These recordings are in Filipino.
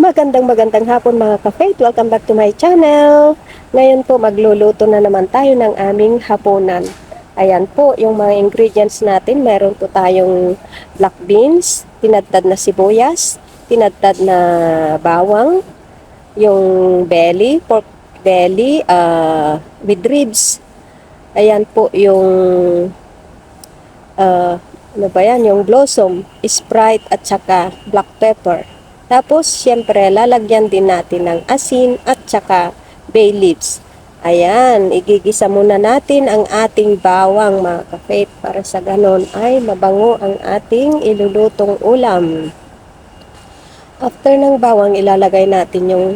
Magandang hapon mga ka-faith. Welcome back to my channel. Ngayon po magluluto na naman tayo ng aming hapunan. Ayan po yung mga ingredients natin. Meron po tayong black beans, tinadtad na sibuyas, tinadtad na bawang, yung belly, pork belly with ribs. Ayan po yung ano ba yan? Yung blossom, Sprite at saka black pepper. Tapos, syempre, lalagyan din natin ng asin at saka bay leaves. Ayan, igigisa muna natin ang ating bawang mga ka-faith para sa ganon ay mabango ang ating ilulutong ulam. After ng bawang, ilalagay natin yung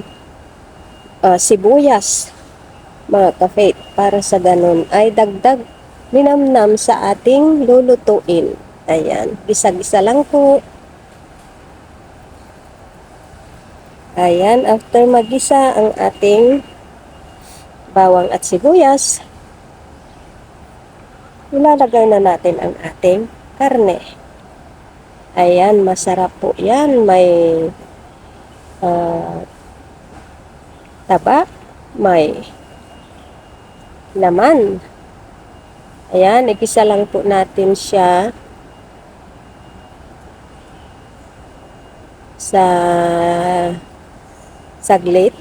sibuyas mga ka-faith para sa ganon ay dagdag linamnam sa ating lulutuin. Ayan, gisa-gisa lang po. Ayan, after magisa ang ating bawang at sibuyas, ilalagay na natin ang ating karne. Ayan, masarap po yan. May taba, may laman. Ayan, igisa lang po natin siya sa saglit.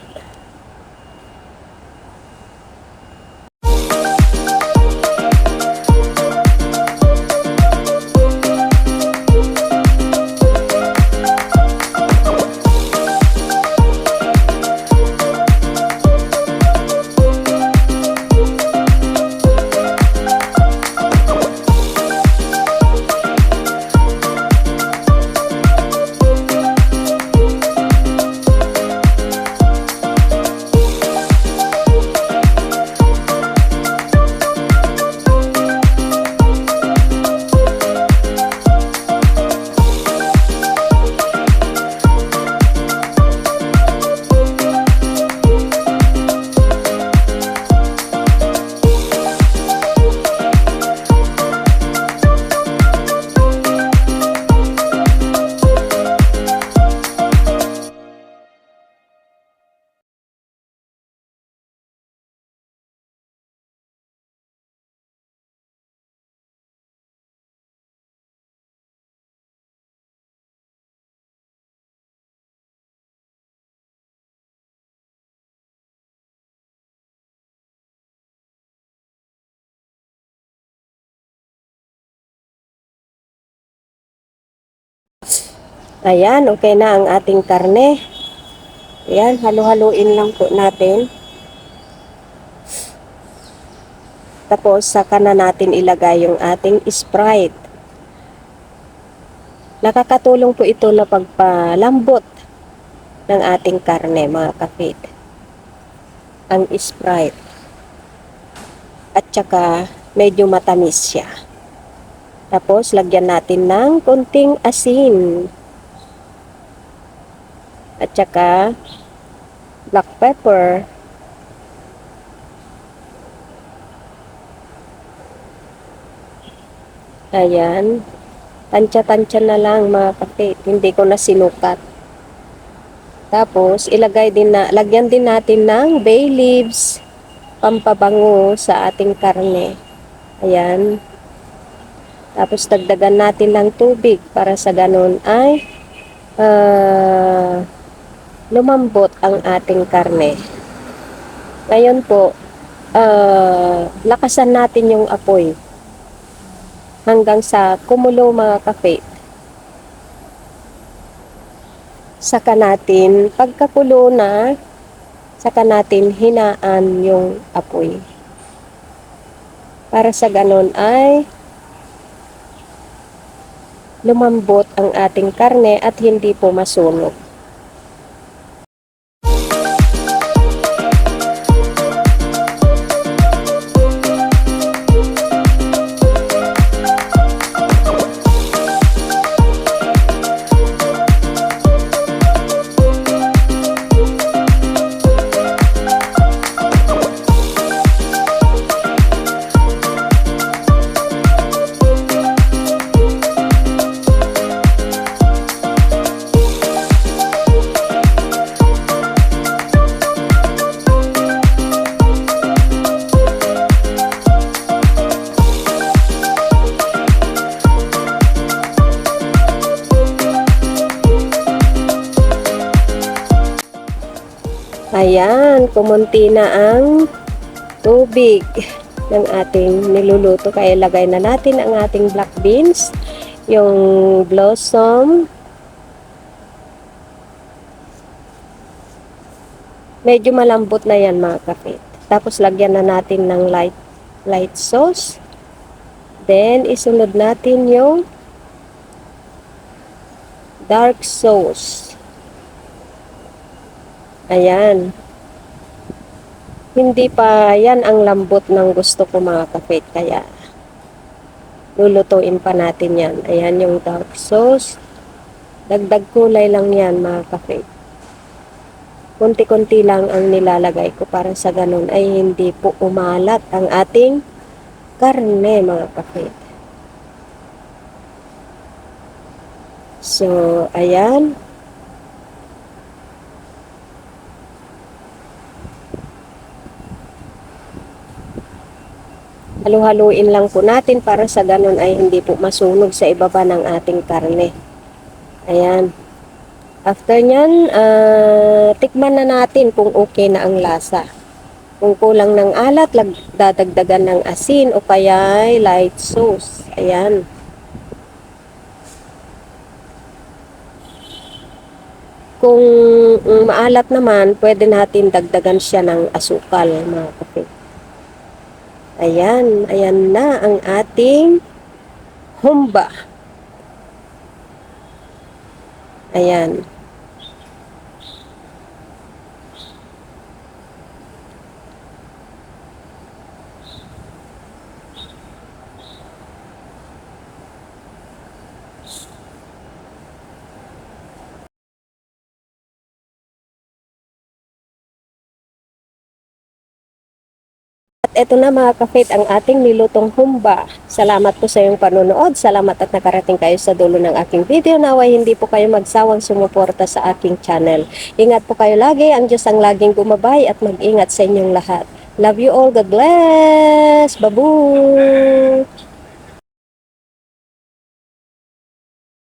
Ayan, okay na ang ating karne. Ayan, halu-haluin lang po natin. Tapos, saka na natin ilagay yung ating Sprite. Nakakatulong po ito na pagpalambot ng ating karne, mga ka-faith. Ang Sprite. At saka, medyo matamis siya. Tapos, lagyan natin ng konting asin. At saka black pepper. Ayan. Tansya-tansya na lang mga ka-faith. Hindi ko na sinukat. Tapos lagyan din natin ng bay leaves, pampabango sa ating karne. Ayan. Tapos dagdagan natin ng tubig para sa ganun ay lumambot ang ating karne. Ngayon po, lakasan natin yung apoy hanggang sa kumulo mga ka-faith. Saka natin, pagkakulo na, saka natin hinaan yung apoy. Para sa ganon ay lumambot ang ating karne at hindi po masunog. Ayan, kumunti na ang tubig ng ating niluluto. Kaya lagay na natin ang ating black beans, yung blossom. Medyo malambot na yan mga kapit. Tapos lagyan na natin ng light sauce. Then isunod natin yung dark sauce. Ayan. Hindi pa yan ang lambot ng gusto ko mga kapit. Kaya lulutuin pa natin yan. Ayan yung dark sauce. Dagdag kulay lang yan mga kapit. Kunti-kunti lang ang nilalagay ko para sa ganun ay hindi po umalat ang ating karne mga kapit. So, ayan. Halu-haluin lang po natin para sa ganun ay hindi po masunog sa ibaba ng ating karne. Ayan. After nyan, tikman na natin kung okay na ang lasa. Kung kulang ng alat, dadagdagan ng asin o kaya light sauce. Ayan. Kung maalat naman, pwede natin dagdagan siya ng asukal, mga kapit. Ayan, ayan na ang ating humba. Ayan. At eto na mga ka-faith ang ating nilutong humba. Salamat po sa iyong panonood. Salamat at nakarating kayo sa dulo ng aking video. Naway hindi po kayo magsawang sumuporta sa aking channel. Ingat po kayo lagi. Ang Diyos ang laging gumabay at mag-ingat sa inyong lahat. Love you all. God bless. Babu!